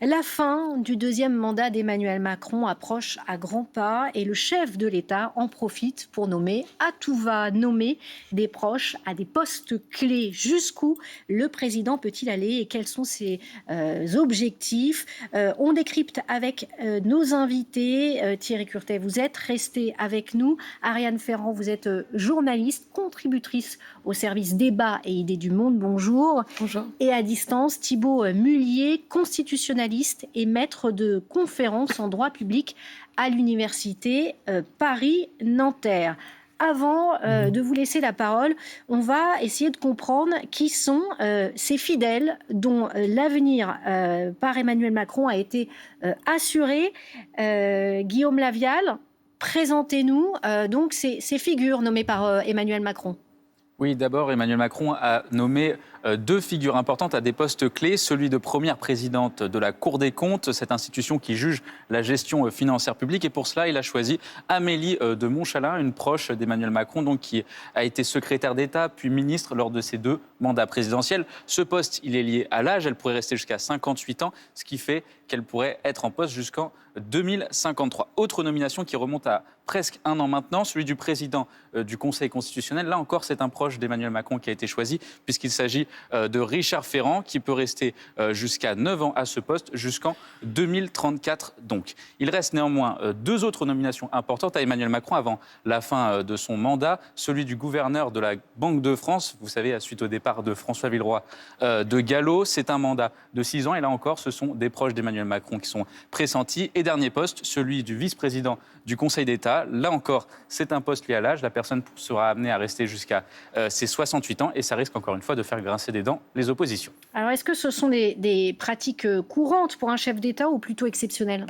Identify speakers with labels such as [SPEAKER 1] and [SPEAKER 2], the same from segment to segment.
[SPEAKER 1] La fin du deuxième mandat d'Emmanuel Macron approche à grands pas et le chef de l'État en profite pour nommer à tout va, nommer des proches à des postes clés. Jusqu'où le président peut-il aller et quels sont ses objectifs? On décrypte avec nos invités. Thierry Curtet, vous êtes resté avec nous. Ariane Ferrand, vous êtes journaliste, contributrice au service Débat et Idées du Monde. Bonjour.
[SPEAKER 2] Bonjour.
[SPEAKER 1] Et à distance, Thibault Mullier, constitutionnaliste et maître de conférences en droit public à l'université Paris-Nanterre. Avant de vous laisser la parole, on va essayer de comprendre qui sont ces fidèles dont l'avenir par Emmanuel Macron a été assuré. Guillaume Lavial, présentez-nous donc ces figures nommées par Emmanuel Macron.
[SPEAKER 3] Oui, d'abord, Emmanuel Macron a nommé deux figures importantes à des postes clés. Celui de première présidente de la Cour des comptes, cette institution qui juge la gestion financière publique. Et pour cela, il a choisi Amélie de Montchalin, une proche d'Emmanuel Macron, donc qui a été secrétaire d'État puis ministre lors de ses deux mandats présidentiels. Ce poste, il est lié à l'âge. Elle pourrait rester jusqu'à 58 ans, ce qui fait qu'elle pourrait être en poste jusqu'en 2053. Autre nomination qui remonte à presque un an maintenant, celui du président du Conseil constitutionnel. Là encore, c'est un proche d'Emmanuel Macron qui a été choisi, puisqu'il s'agit de Richard Ferrand, qui peut rester jusqu'à 9 ans à ce poste, jusqu'en 2034 donc. Il reste néanmoins deux autres nominations importantes à Emmanuel Macron avant la fin de son mandat. Celui du gouverneur de la Banque de France, vous savez, suite au départ de François Villeroy de Gallo. C'est un mandat de 6 ans et là encore, ce sont des proches d'Emmanuel Macron qui sont pressentis. Et dernier poste, celui du vice-président du Conseil d'État. Là encore, c'est un poste lié à l'âge. La personne sera amenée à rester jusqu'à ses 68 ans et ça risque encore une fois de faire grincer des dents les oppositions.
[SPEAKER 1] Alors, est-ce que ce sont des pratiques courantes pour un chef d'État ou plutôt exceptionnelles?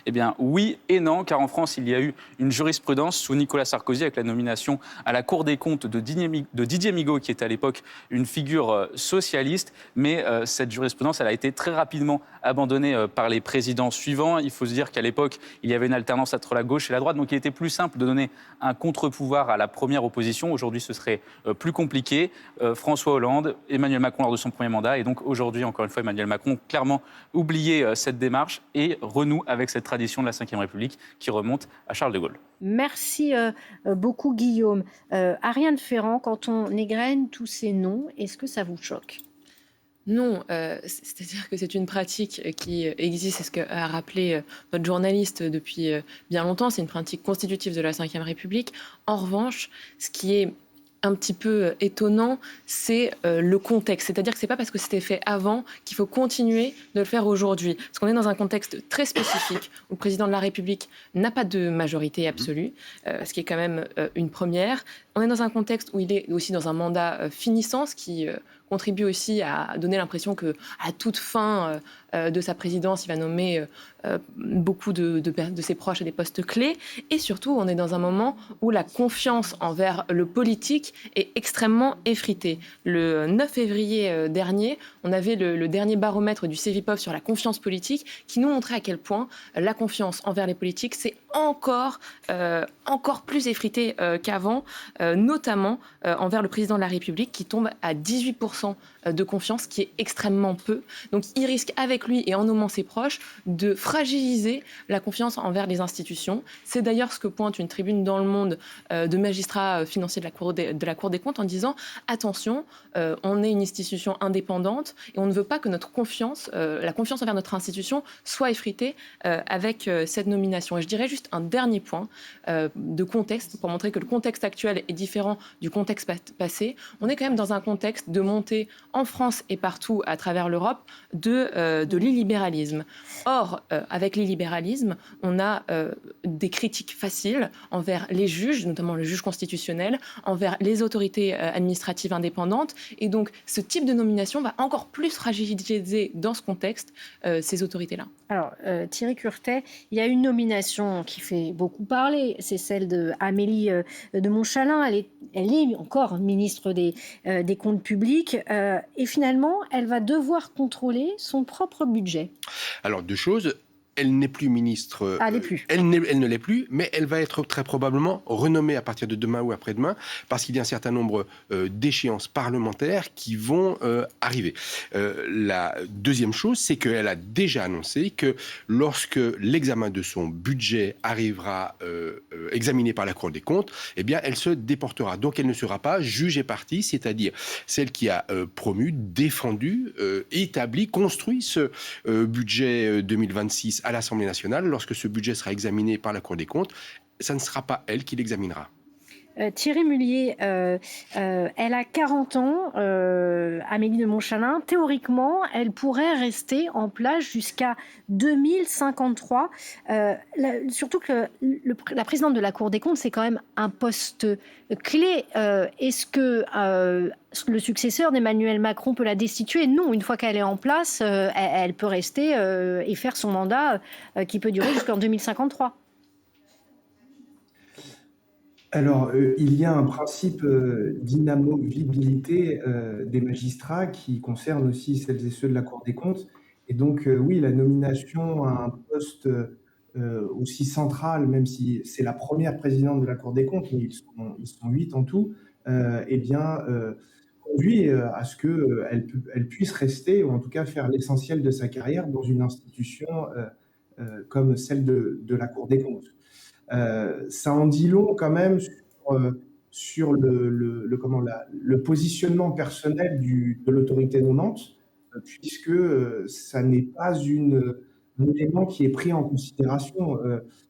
[SPEAKER 3] Eh bien, oui et non, car en France, il y a eu une jurisprudence sous Nicolas Sarkozy avec la nomination à la Cour des comptes de Didier Migaud, qui était à l'époque une figure socialiste. Mais cette jurisprudence, elle a été très rapidement abandonnée par les présidents suivants. Il faut se dire qu'à l'époque, il y avait une alternance entre la gauche et la droite, donc il était plus simple de donner un contre-pouvoir à la première opposition. Aujourd'hui, ce serait plus compliqué. François Hollande, Emmanuel Macron lors de son premier mandat, et donc aujourd'hui, encore une fois, Emmanuel Macron clairement oublié cette démarche et renoue avec cette tradition de la Ve République qui remonte à Charles de Gaulle.
[SPEAKER 1] Merci beaucoup Guillaume. Ariane Ferrand, quand on égrène tous ces noms, est-ce que ça vous choque?
[SPEAKER 2] Non, c'est-à-dire que c'est une pratique qui existe, c'est ce qu'a rappelé notre journaliste depuis bien longtemps, c'est une pratique constitutive de la Ve République. En revanche, ce qui est un petit peu étonnant, c'est le contexte. C'est-à-dire que ce n'est pas parce que c'était fait avant qu'il faut continuer de le faire aujourd'hui. Parce qu'on est dans un contexte très spécifique où le président de la République n'a pas de majorité absolue, ce qui est quand même une première. On est dans un contexte où il est aussi dans un mandat finissant, ce qui contribue aussi à donner l'impression qu'à toute fin de sa présidence, il va nommer beaucoup de ses proches à des postes clés. Et surtout, on est dans un moment où la confiance envers le politique est extrêmement effritée. Le 9 février dernier, on avait le dernier baromètre du Cevipof sur la confiance politique qui nous montrait à quel point la confiance envers les politiques, c'est encore plus effrité qu'avant, notamment envers le président de la République qui tombe à 18% de confiance, qui est extrêmement peu. Donc il risque avec lui et en nommant ses proches de fragiliser la confiance envers les institutions. C'est d'ailleurs ce que pointe une tribune dans Le Monde de magistrats financiers de la Cour des comptes en disant « Attention, on est une institution indépendante et on ne veut pas que notre confiance, la confiance envers notre institution soit effritée avec cette nomination. » Et je dirais juste un dernier point de contexte pour montrer que le contexte actuel est différent du contexte passé. On est quand même dans un contexte de montée en France et partout à travers l'Europe de l'illibéralisme. Or, avec l'illibéralisme, on a des critiques faciles envers les juges, notamment le juge constitutionnel, envers les autorités administratives indépendantes. Et donc, ce type de nomination va encore plus fragiliser dans ce contexte ces autorités-là.
[SPEAKER 1] Alors, Thierry Curtet, il y a une nomination qui fait beaucoup parler, c'est celle d'Amélie de Montchalin. Elle est encore ministre des Comptes publics et finalement, elle va devoir contrôler son propre budget.
[SPEAKER 4] Alors, deux choses. elle n'est plus ministre.
[SPEAKER 1] Ah, elle n'est plus.
[SPEAKER 4] Elle ne l'est plus, mais elle va être très probablement renommée à partir de demain ou après-demain, parce qu'il y a un certain nombre d'échéances parlementaires qui vont arriver. La deuxième chose, c'est qu'elle a déjà annoncé que lorsque l'examen de son budget arrivera examiné par la Cour des comptes, eh bien, elle se déportera. Donc, elle ne sera pas juge et partie, c'est-à-dire celle qui a promu, défendu, établi, construit ce budget 2026 à l'Assemblée nationale. Lorsque ce budget sera examiné par la Cour des comptes, ça ne sera pas elle qui l'examinera.
[SPEAKER 1] Thierry Mullier, elle a 40 ans, Amélie de Montchalin. Théoriquement, elle pourrait rester en place jusqu'à 2053. Surtout que la présidente de la Cour des comptes, c'est quand même un poste clé. Est-ce que le successeur d'Emmanuel Macron peut la destituer? Non, une fois qu'elle est en place, elle peut rester et faire son mandat qui peut durer jusqu'en 2053.
[SPEAKER 5] Alors, il y a un principe d'inamovibilité des magistrats qui concerne aussi celles et ceux de la Cour des comptes. Et donc, oui, la nomination à un poste aussi central, même si c'est la première présidente de la Cour des comptes, mais ils sont 8 en tout, eh bien, conduit à ce qu'elle puisse rester, ou en tout cas faire l'essentiel de sa carrière dans une institution comme celle de la Cour des comptes. Ça en dit long quand même sur le positionnement personnel de l'autorité nommante, puisque ça n'est pas un élément qui est pris en considération.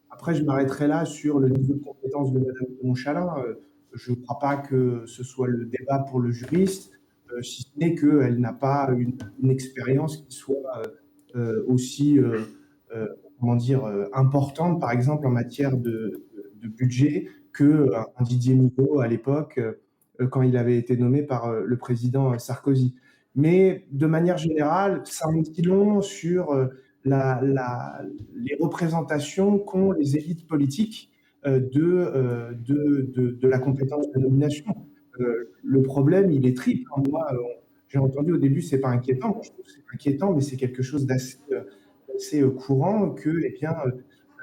[SPEAKER 5] Après, je m'arrêterai là sur le niveau de compétence de Madame de Montchalin. Je ne crois pas que ce soit le débat pour le juriste, si ce n'est qu'elle n'a pas une expérience qui soit aussi comment dire, importante, par exemple, en matière de budget, qu'un Didier Migaud à l'époque, quand il avait été nommé par le président Sarkozy. Mais de manière générale, ça en dit long sur les représentations qu'ont les élites politiques de la compétence de nomination. Le problème, il est triple. Moi, j'ai entendu au début, c'est pas inquiétant. Moi, je trouve que c'est inquiétant, mais c'est quelque chose d'assez courant que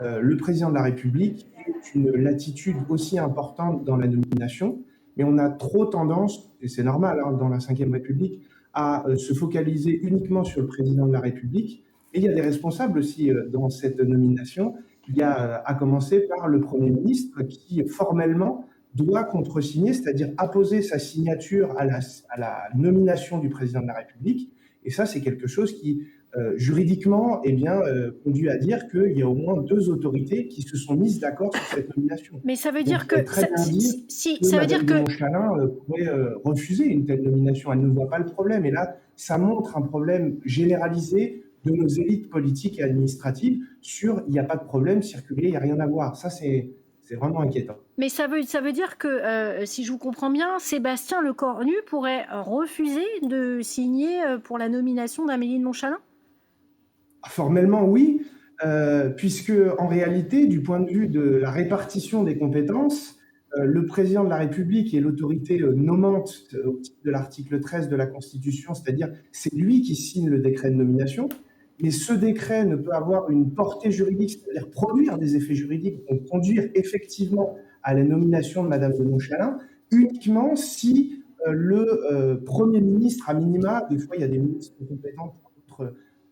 [SPEAKER 5] le président de la République ait une latitude aussi importante dans la nomination, mais on a trop tendance, et c'est normal dans la Ve République, à se focaliser uniquement sur le président de la République. Et il y a des responsables aussi dans cette nomination. Il y a à commencer par le Premier ministre qui formellement doit contresigner, c'est-à-dire apposer sa signature à la nomination du président de la République. Et ça, c'est quelque chose qui juridiquement, conduit à dire qu'il y a au moins 2 autorités qui se sont mises d'accord sur cette nomination.
[SPEAKER 1] Mais ça veut dire que
[SPEAKER 5] très bien dire que
[SPEAKER 1] ça veut dire
[SPEAKER 5] Madame de Montchalin pourrait refuser une telle nomination. Elle ne voit pas le problème. Et là, ça montre un problème généralisé de nos élites politiques et administratives sur il n'y a pas de problème, circuler, il n'y a rien à voir. Ça, c'est vraiment inquiétant.
[SPEAKER 1] Mais ça veut dire que, si je vous comprends bien, Sébastien Lecornu pourrait refuser de signer pour la nomination d'Amélie de Montchalin?
[SPEAKER 5] Formellement, oui, puisque en réalité, du point de vue de la répartition des compétences, le président de la République est l'autorité nommante au titre de l'article 13 de la Constitution, c'est-à-dire c'est lui qui signe le décret de nomination, mais ce décret ne peut avoir une portée juridique, c'est-à-dire produire des effets juridiques, donc conduire effectivement à la nomination de Madame de Montchalin, uniquement si le Premier ministre, à minima, des fois il y a des ministres compétents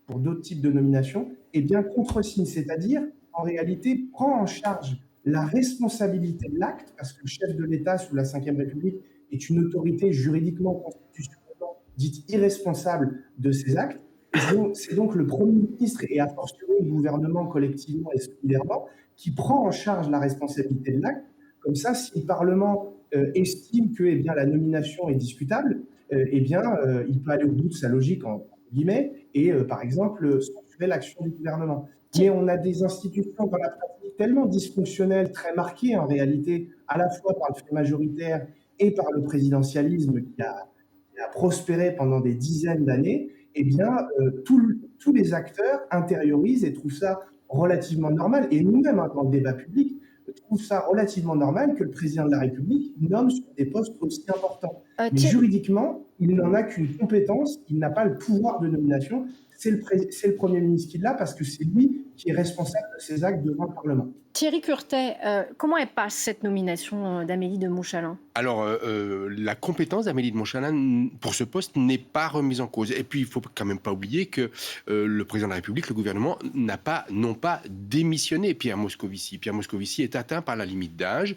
[SPEAKER 5] pour d'autres types de nominations, eh bien contresigne, c'est-à-dire en réalité prend en charge la responsabilité de l'acte, parce que le chef de l'État sous la Ve République est une autorité juridiquement constitutionnellement dite irresponsable de ses actes. C'est donc le Premier ministre et a fortiori le gouvernement collectivement et solidairement qui prend en charge la responsabilité de l'acte. Comme ça, si le Parlement estime que la nomination est discutable, il peut aller au bout de sa logique en guillemets, et par exemple censurer l'action du gouvernement. Mais on a des institutions dans la pratique tellement dysfonctionnelles, très marquées en réalité, à la fois par le fait majoritaire et par le présidentialisme qui a prospéré pendant des dizaines d'années, tous les acteurs intériorisent et trouvent ça relativement normal, et nous-mêmes dans le débat public, trouvent ça relativement normal que le président de la République nomme sur des postes aussi importants. Mais juridiquement, il n'en a qu'une compétence, il n'a pas le pouvoir de nomination, c'est le Premier ministre qui l'a, parce que c'est lui qui est responsable de ses actes devant le Parlement.
[SPEAKER 1] Thierry Curtet, comment elle passe cette nomination d'Amélie de Montchalin?
[SPEAKER 4] Alors, la compétence d'Amélie de Montchalin pour ce poste n'est pas remise en cause. Et puis, il ne faut quand même pas oublier que le président de la République, le gouvernement, n'ont pas démissionné Pierre Moscovici. Pierre Moscovici est atteint par la limite d'âge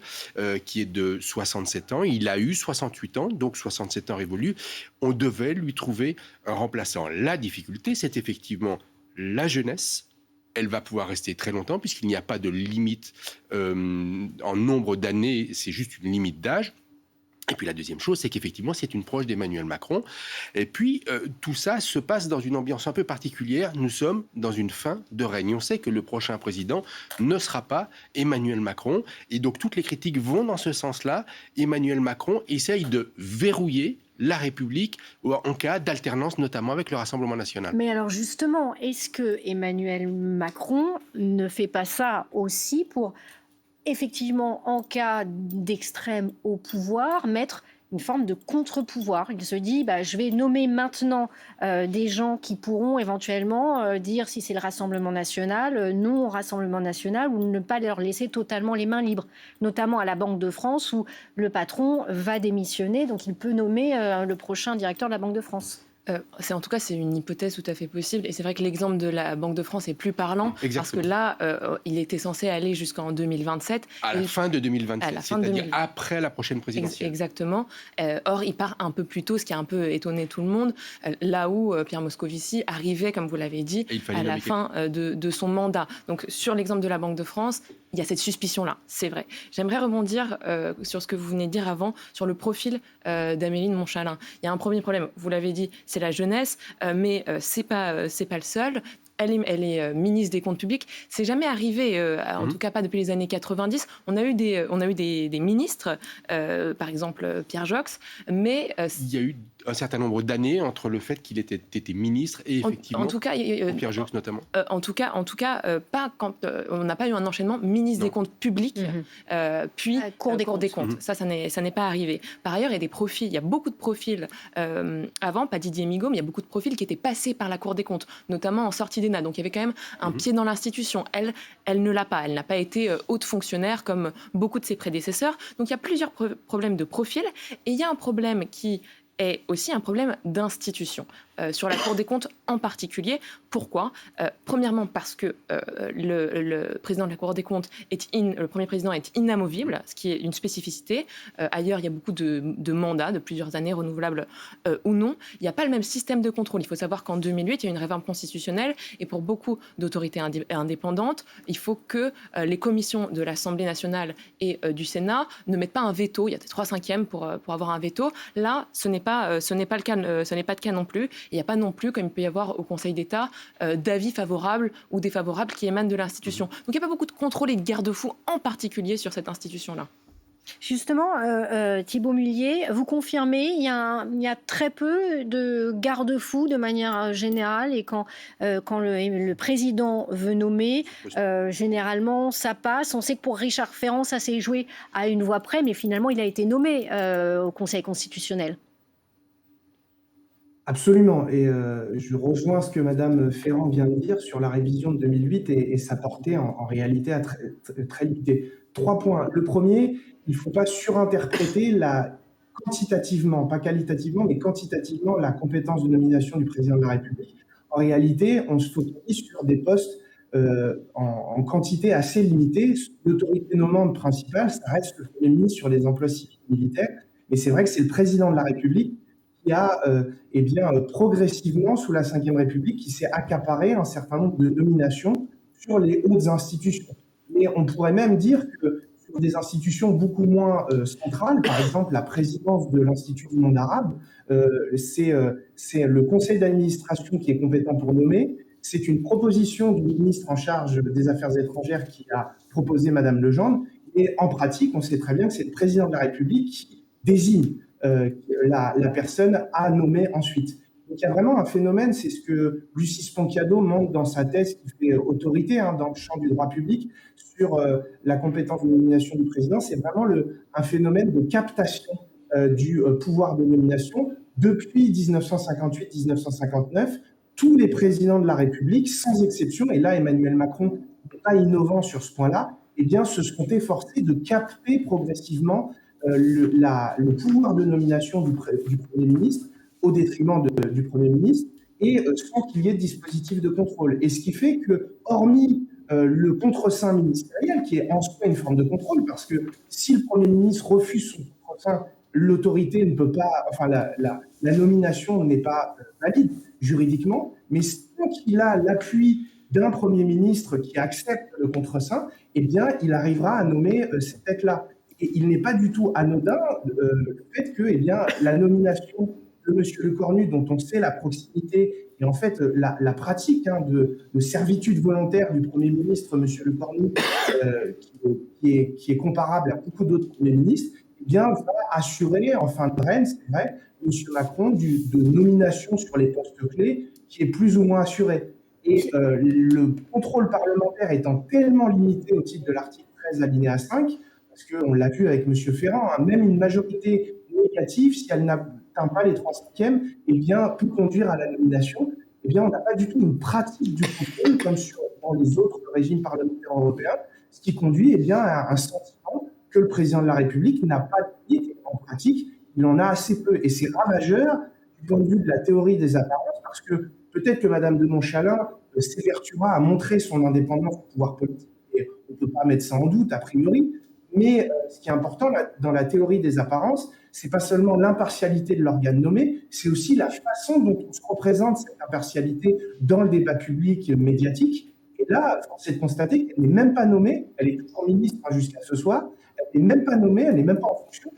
[SPEAKER 4] qui est de 67 ans. Il a eu 68 ans, donc 67 ans révolus. On devait lui trouver un remplaçant. La difficulté, c'est effectivement la jeunesse. Elle va pouvoir rester très longtemps puisqu'il n'y a pas de limite en nombre d'années, c'est juste une limite d'âge. Et puis la deuxième chose, c'est qu'effectivement, c'est une proche d'Emmanuel Macron. Et puis, tout ça se passe dans une ambiance un peu particulière. Nous sommes dans une fin de règne. On sait que le prochain président ne sera pas Emmanuel Macron. Et donc, toutes les critiques vont dans ce sens-là. Emmanuel Macron essaye de verrouiller la République en cas d'alternance, notamment avec le Rassemblement national.
[SPEAKER 1] Mais alors justement, est-ce que Emmanuel Macron ne fait pas ça aussi pour, effectivement, en cas d'extrême au pouvoir, mettre une forme de contre-pouvoir? Il se dit, je vais nommer maintenant des gens qui pourront éventuellement dire si c'est le Rassemblement national, non au Rassemblement national, ou ne pas leur laisser totalement les mains libres, notamment à la Banque de France où le patron va démissionner, donc il peut nommer le prochain directeur de la Banque de France.
[SPEAKER 2] En tout cas, c'est une hypothèse tout à fait possible. Et c'est vrai que l'exemple de la Banque de France est plus parlant.
[SPEAKER 4] Exactement.
[SPEAKER 2] Parce que là, il était censé aller jusqu'en 2027.
[SPEAKER 4] À la fin de 2027, c'est-à-dire
[SPEAKER 2] 2000...
[SPEAKER 4] après la prochaine présidentielle.
[SPEAKER 2] Exactement. Or, il part un peu plus tôt, ce qui a un peu étonné tout le monde. Là où Pierre Moscovici arrivait, comme vous l'avez dit, à la fin de son mandat. Donc, sur l'exemple de la Banque de France, il y a cette suspicion-là, c'est vrai. J'aimerais rebondir sur ce que vous venez de dire avant, sur le profil d'Amélie de Montchalin. Il y a un premier problème, vous l'avez dit, c'est la jeunesse, mais c'est pas le seul. Elle est ministre des Comptes publics. C'est jamais arrivé, en tout cas pas depuis les années 90. On a eu des ministres, par exemple Pierre Joxe, mais
[SPEAKER 4] il y a eu un certain nombre d'années entre le fait qu'il était ministre et effectivement
[SPEAKER 2] en tout cas,
[SPEAKER 4] Pierre Joxe notamment.
[SPEAKER 2] En tout cas, pas quand on n'a pas eu un enchaînement ministre des Comptes publics, puis Cour des comptes. Ça n'est pas arrivé. Par ailleurs, il y a des profils, il y a beaucoup de profils avant, pas Didier Migaud, mais il y a beaucoup de profils qui étaient passés par la Cour des comptes, notamment en sortie d'ENA. Donc il y avait quand même un pied dans l'institution. Elle ne l'a pas. Elle n'a pas été haute fonctionnaire comme beaucoup de ses prédécesseurs. Donc il y a plusieurs problèmes de profil. Et il y a un problème qui est aussi un problème d'institution, sur la Cour des comptes en particulier. Pourquoi ? Premièrement, parce que le président de la Cour des comptes, le premier président, est inamovible, ce qui est une spécificité. Ailleurs, il y a beaucoup de mandats de plusieurs années, renouvelables ou non. Il n'y a pas le même système de contrôle. Il faut savoir qu'en 2008, il y a eu une réforme constitutionnelle, et pour beaucoup d'autorités indépendantes, il faut que les commissions de l'Assemblée nationale et du Sénat ne mettent pas un veto. Il y a 3/5 pour avoir un veto. Là, ce n'est pas le cas non plus. Il n'y a pas non plus, comme il peut y avoir au Conseil d'État, d'avis favorables ou défavorables qui émanent de l'institution. Donc il n'y a pas beaucoup de contrôle et de garde-fous, en particulier sur cette institution-là.
[SPEAKER 1] Justement, Thibault Mullier, vous confirmez, il y a très peu de garde-fous de manière générale, et quand le président veut nommer, généralement ça passe. On sait que pour Richard Ferrand, ça s'est joué à une voix près, mais finalement il a été nommé au Conseil constitutionnel.
[SPEAKER 5] Absolument, et je rejoins ce que Madame Ferrand vient de dire sur la révision de 2008 et sa portée en réalité très limitée. 3 points. Le premier, il ne faut pas surinterpréter quantitativement, pas qualitativement, mais quantitativement, la compétence de nomination du président de la République. En réalité, on se focalise sur des postes en quantité assez limitée. L'autorité nommante principale, ça reste le Premier ministre sur les emplois civils et militaires, mais c'est vrai que c'est le président de la République qui a progressivement, sous la Ve République, qui s'est accaparé un certain nombre de nominations sur les hautes institutions. Mais on pourrait même dire que sur des institutions beaucoup moins centrales, par exemple la présidence de l'Institut du monde arabe, c'est le conseil d'administration qui est compétent pour nommer. C'est une proposition du ministre en charge des Affaires étrangères qui a proposé Madame Legendre. Et en pratique, on sait très bien que c'est le président de la République qui désigne la personne à nommer ensuite. Donc il y a vraiment un phénomène, c'est ce que Lucis Ponchiado montre dans sa thèse qui fait autorité dans le champ du droit public sur la compétence de nomination du président. C'est vraiment un phénomène de captation du pouvoir de nomination depuis 1958-1959, tous les présidents de la République, sans exception, et là Emmanuel Macron n'est pas innovant sur ce point-là, eh bien, se sont efforcés de capter progressivement le pouvoir de nomination du Premier ministre au détriment du Premier ministre et sans qu'il y ait de dispositif de contrôle. Et ce qui fait que, hormis le contre-seing ministériel, qui est en soi une forme de contrôle, parce que si le Premier ministre refuse son contre-seing, l'autorité ne peut pas, enfin la nomination n'est pas valide juridiquement, mais tant qu'il a l'appui d'un Premier ministre qui accepte le contre-seing, eh bien, il arrivera à nommer cette tête-là. Et il n'est pas du tout anodin le fait que, eh bien, la nomination de M. Lecornu, dont on sait la proximité et en fait la pratique de servitude volontaire du Premier ministre, M. Lecornu, qui est comparable à beaucoup d'autres Premiers ministres, eh bien, va assurer en fin de règne, c'est vrai, M. Macron de nomination sur les postes clés qui est plus ou moins assuré. Et le contrôle parlementaire étant tellement limité au titre de l'article 13 alinéa 5, parce qu'on l'a vu avec M. Ferrand, même une majorité négative, si elle n'atteint pas les 3/5, eh bien, peut conduire à la nomination. Eh bien, on n'a pas du tout une pratique du contrôle comme dans les autres régimes parlementaires européens, ce qui conduit bien, à un sentiment que le président de la République n'a pas de limite. En pratique, il en a assez peu. Et c'est ravageur du point de vue de la théorie des apparences, parce que peut-être que Mme de Montchalin s'évertuera à montrer son indépendance au pouvoir politique, et on ne peut pas mettre ça en doute, a priori, mais ce qui est important dans la théorie des apparences, c'est pas seulement l'impartialité de l'organe nommé, c'est aussi la façon dont on se représente cette impartialité dans le débat public et médiatique. Et là, force est de constater qu'elle n'est même pas nommée, elle est toujours ministre jusqu'à ce soir, elle n'est même pas nommée, elle n'est même pas en fonction,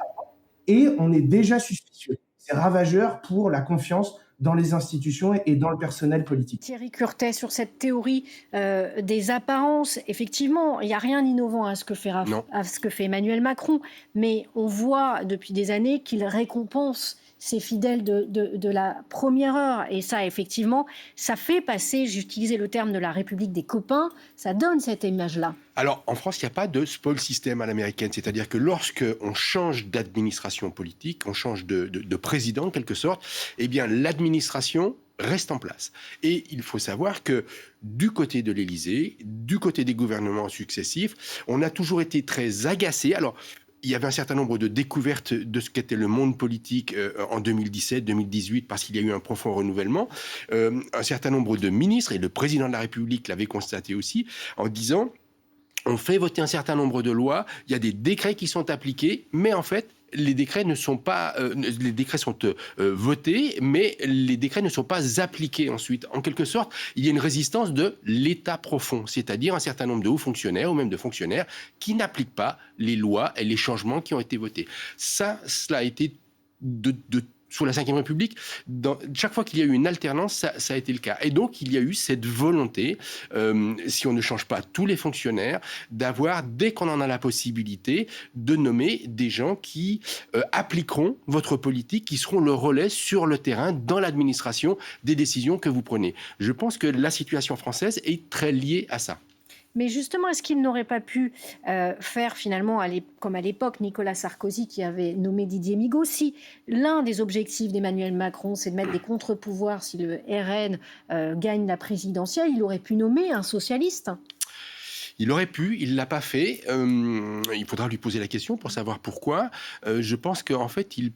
[SPEAKER 5] et on est déjà suspicieux. C'est ravageur pour la confiance dans les institutions et dans le personnel politique.
[SPEAKER 1] Thierry Curtet, sur cette théorie des apparences, effectivement, il n'y a rien d'innovant à ce que fait Emmanuel Macron, mais on voit depuis des années qu'il récompense ses fidèles de la première heure. Et ça, effectivement, ça fait passer, j'utilisais le terme de la République des copains, ça donne cette image-là.
[SPEAKER 4] Alors, en France, il n'y a pas de spoil system à l'américaine. C'est-à-dire que lorsqu'on change d'administration politique, on change de président, en quelque sorte, eh bien, l'administration reste en place. Et il faut savoir que du côté de l'Élysée, du côté des gouvernements successifs, on a toujours été très agacés. Alors, il y avait un certain nombre de découvertes de ce qu'était le monde politique en 2017-2018 parce qu'il y a eu un profond renouvellement. Un certain nombre de ministres, et le président de la République l'avait constaté aussi, en disant on fait voter un certain nombre de lois, il y a des décrets qui sont appliqués, mais en fait, les décrets ne sont pas, les décrets sont votés, mais les décrets ne sont pas appliqués ensuite. En quelque sorte, il y a une résistance de l'État profond, c'est-à-dire un certain nombre de hauts fonctionnaires ou même de fonctionnaires qui n'appliquent pas les lois et les changements qui ont été votés. Cela a été sous la Ve République, chaque fois qu'il y a eu une alternance, ça a été le cas. Et donc, il y a eu cette volonté, si on ne change pas tous les fonctionnaires, d'avoir, dès qu'on en a la possibilité, de nommer des gens qui appliqueront votre politique, qui seront le relais sur le terrain, dans l'administration, des décisions que vous prenez. Je pense que la situation française est très liée à ça.
[SPEAKER 1] Mais justement, est-ce qu'il n'aurait pas pu faire finalement, comme à l'époque Nicolas Sarkozy qui avait nommé Didier Migaud, si l'un des objectifs d'Emmanuel Macron, c'est de mettre des contre-pouvoirs si le RN gagne la présidentielle, il aurait pu nommer un socialiste ?
[SPEAKER 4] Il aurait pu, il ne l'a pas fait. Il faudra lui poser la question pour savoir pourquoi. Je pense qu'en fait, il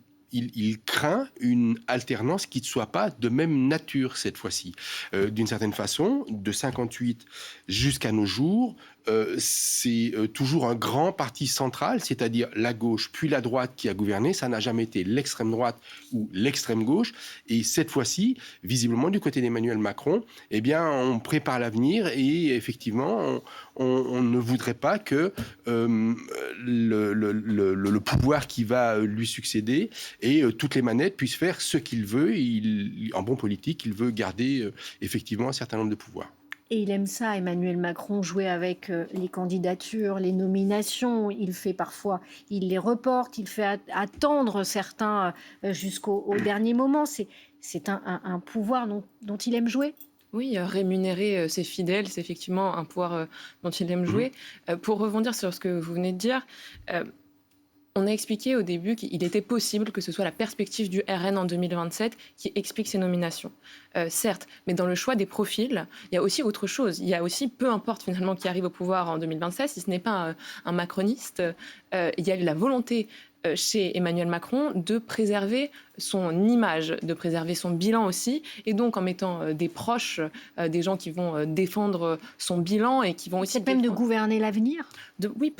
[SPEAKER 4] craint une alternance qui ne soit pas de même nature cette fois-ci. D'une certaine façon, de 58 jusqu'à nos jours, c'est toujours un grand parti central, c'est-à-dire la gauche puis la droite qui a gouverné. Ça n'a jamais été l'extrême droite ou l'extrême gauche. Et cette fois-ci, visiblement du côté d'Emmanuel Macron, eh bien, on prépare l'avenir et effectivement, on ne voudrait pas que le pouvoir qui va lui succéder et toutes les manettes puissent faire ce qu'il veut. En bon politique, il veut garder effectivement un certain nombre de pouvoirs.
[SPEAKER 1] Et il aime ça, Emmanuel Macron, jouer avec les candidatures, les nominations. Il fait parfois, il les reporte, il fait attendre certains jusqu'au dernier moment. C'est un pouvoir dont il aime jouer.
[SPEAKER 2] Oui, rémunérer ses fidèles, c'est effectivement un pouvoir dont il aime jouer. Pour rebondir sur ce que vous venez de dire, On a expliqué au début qu'il était possible que ce soit la perspective du RN en 2027 qui explique ces nominations. Certes, mais dans le choix des profils, il y a aussi autre chose. Il y a aussi, peu importe finalement qui arrive au pouvoir en 2027, si ce n'est pas un macroniste, il y a la volonté chez Emmanuel Macron de préserver son image, de préserver son bilan aussi, et donc en mettant des proches, des gens qui vont défendre son bilan et qui vont aussi...
[SPEAKER 1] C'est même de gouverner l'avenir.
[SPEAKER 2] Oui,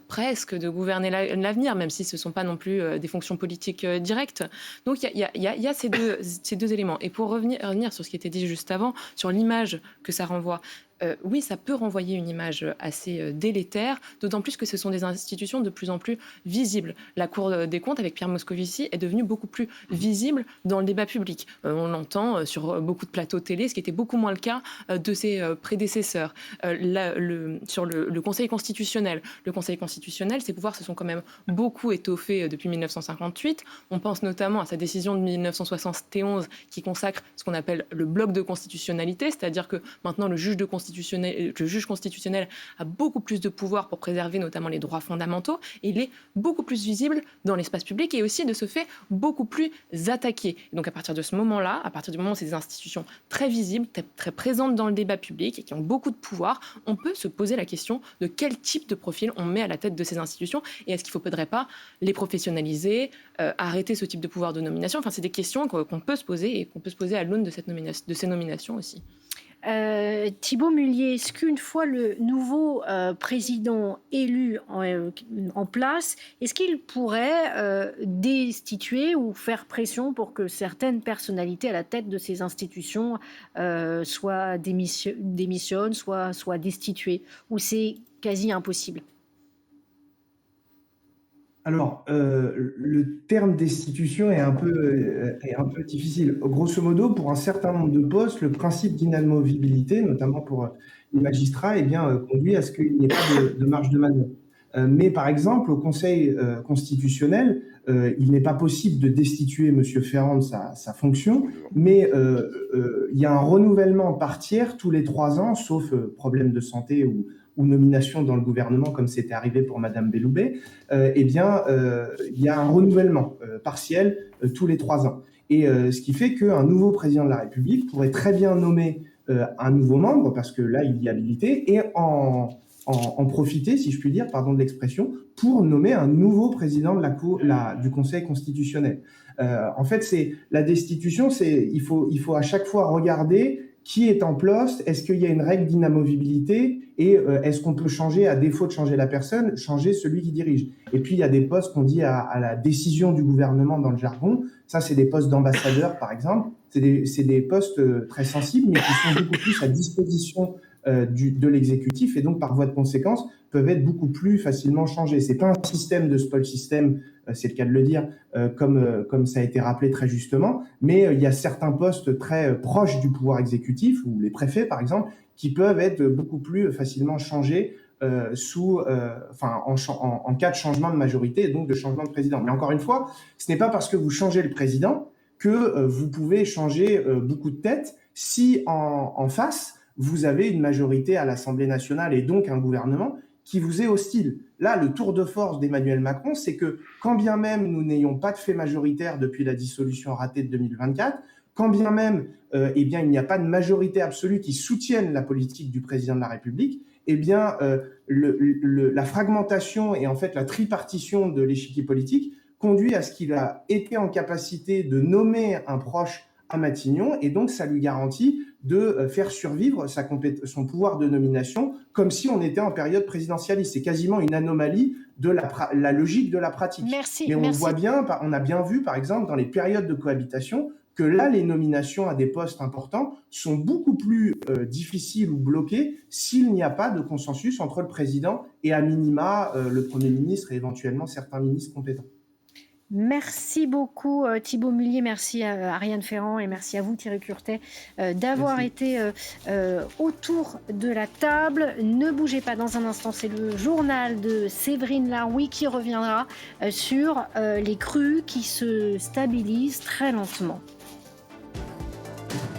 [SPEAKER 2] presque de gouverner l'avenir, même si ce ne sont pas non plus des fonctions politiques directes. Donc il y a ces deux éléments. Et pour revenir sur ce qui était dit juste avant, sur l'image que ça renvoie, oui, ça peut renvoyer une image assez délétère, d'autant plus que ce sont des institutions de plus en plus visibles. La Cour des comptes, avec Pierre Moscovici, est devenue beaucoup plus visible dans le débat public. On l'entend sur beaucoup de plateaux télé, ce qui était beaucoup moins le cas de ses prédécesseurs. Sur le Conseil constitutionnel. Le Conseil constitutionnel, ses pouvoirs se sont quand même beaucoup étoffés depuis 1958. On pense notamment à sa décision de 1971 qui consacre ce qu'on appelle le bloc de constitutionnalité, c'est-à-dire que maintenant le juge constitutionnel a beaucoup plus de pouvoir pour préserver notamment les droits fondamentaux, et il est beaucoup plus visible dans l'espace public et aussi de ce fait beaucoup plus attaqué. Et donc à partir de ce moment-là, à partir du moment où c'est des institutions très visibles, très présentes dans le débat public et qui ont beaucoup de pouvoir, on peut se poser la question de quel type de profil on met à la tête de ces institutions et est-ce qu'il ne faudrait pas les professionnaliser, arrêter ce type de pouvoir de nomination. Enfin, c'est des questions qu'on peut se poser et qu'on peut se poser à l'aune de ces nominations aussi.
[SPEAKER 1] Thibault Mullier, est-ce qu'une fois le nouveau président élu en place, est-ce qu'il pourrait destituer ou faire pression pour que certaines personnalités à la tête de ces institutions démissionnent, soient destituées, ou c'est quasi impossible?
[SPEAKER 5] Alors, le terme destitution est un peu difficile. Grosso modo, pour un certain nombre de postes, le principe d'inamovibilité, notamment pour les magistrats, conduit à ce qu'il n'y ait pas de marge de manœuvre. Mais par exemple, au Conseil constitutionnel, il n'est pas possible de destituer M. Ferrand de sa fonction, mais il y a un renouvellement par tiers tous les 3 ans, sauf problème de santé ou nomination dans le gouvernement, comme c'était arrivé pour Madame Belloubet, il y a un renouvellement partiel tous les 3 ans. Et ce qui fait qu'un nouveau président de la République pourrait très bien nommer un nouveau membre, parce que là, il y a habilité, et en profiter, si je puis dire, pardon de l'expression, pour nommer un nouveau président de du Conseil constitutionnel. En fait, c'est la destitution, il faut à chaque fois regarder qui est en poste, est-ce qu'il y a une règle d'inamovibilité et est-ce qu'on peut changer, à défaut de changer la personne, changer celui qui dirige. Et puis, il y a des postes qu'on dit à la décision du gouvernement dans le jargon. Ça, c'est des postes d'ambassadeurs, par exemple. C'est des postes très sensibles, mais qui sont beaucoup plus à disposition de l'exécutif et donc, par voie de conséquence, peuvent être beaucoup plus facilement changés. C'est pas un système de spoil system, c'est le cas de le dire, comme ça a été rappelé très justement, mais il y a certains postes très proches du pouvoir exécutif, ou les préfets par exemple, qui peuvent être beaucoup plus facilement changés en cas de changement de majorité et donc de changement de président. Mais encore une fois, ce n'est pas parce que vous changez le président que vous pouvez changer beaucoup de têtes si en face, vous avez une majorité à l'Assemblée nationale et donc un gouvernement qui vous est hostile. Là, le tour de force d'Emmanuel Macron, c'est que quand bien même nous n'ayons pas de fait majoritaire depuis la dissolution ratée de 2024, quand bien même il n'y a pas de majorité absolue qui soutienne la politique du président de la République, la fragmentation et en fait la tripartition de l'échiquier politique conduit à ce qu'il a été en capacité de nommer un proche à Matignon, et donc ça lui garantit de faire survivre son pouvoir de nomination comme si on était en période présidentialiste. C'est quasiment une anomalie de la logique de la pratique. Mais on a bien vu, par exemple, dans les périodes de cohabitation, que là, les nominations à des postes importants sont beaucoup plus difficiles ou bloquées s'il n'y a pas de consensus entre le président et à minima le Premier ministre et éventuellement certains ministres compétents.
[SPEAKER 1] Merci beaucoup Thibault Mullier, merci à Ariane Ferrand et merci à vous Thierry Curtet d'avoir été autour de la table. Ne bougez pas, dans un instant, c'est le journal de Séverine Laroui qui reviendra sur les crues qui se stabilisent très lentement.